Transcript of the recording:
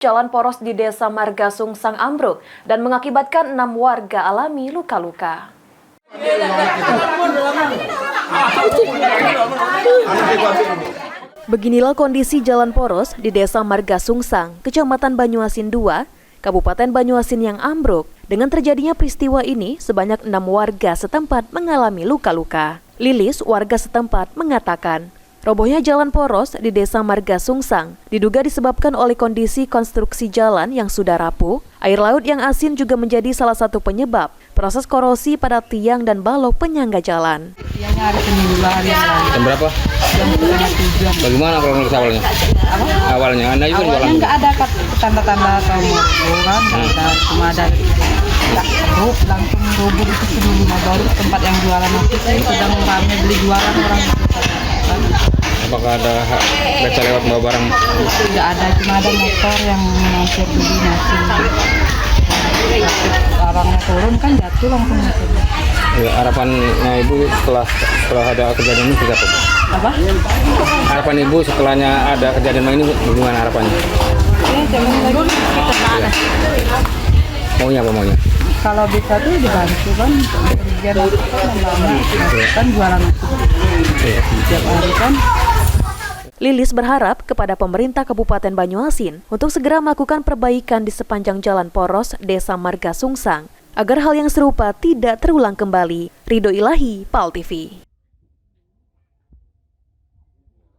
Jalan poros di Desa Marga Sungsang ambruk dan mengakibatkan 6 warga alami luka-luka. Beginilah kondisi jalan poros di Desa Marga Sungsang, Kecamatan Banyuasin II, Kabupaten Banyuasin yang ambruk. Dengan terjadinya peristiwa ini, sebanyak 6 warga setempat mengalami luka-luka. Lilis, warga setempat, mengatakan, robohnya jalan poros di Desa Marga Sungsang diduga disebabkan oleh kondisi konstruksi jalan yang sudah rapuh. Air laut yang asin juga menjadi salah satu penyebab proses korosi pada tiang dan balok penyangga jalan. Tiangnya hari Senin dulu hari yang lalu. Jam berapa? Jam 7. Bagaimana kronologis awalnya? Awalnya Anda juga Awalnya jualan? nggak ada tanda-tanda atau kan, cuma ada langsung rubuh itu dulu. Baru tempat yang jualan nasi sedang ramai beli jualan orang itu. Apakah ada beca lewat bawa barang? Tidak ada, cuma ada motor yang mampir beli nasi. Barangnya turun kan jatuh langsung nasi. Ya, harapannya Ibu setelah ada kejadian ini seperti apa? Apa? Harapan Ibu setelahnya ada kejadian ini bagaimana harapannya? Ya, jangan lagi kita Maunya apa maunya? kalau bisa tuh dibantu kan, biar kan jualan nasi setiap hari kan. Lilis berharap kepada pemerintah Kabupaten Banyuasin untuk segera melakukan perbaikan di sepanjang jalan poros Desa Marga Sungsang agar hal yang serupa tidak terulang kembali. Ridho Ilahi, PAL TV.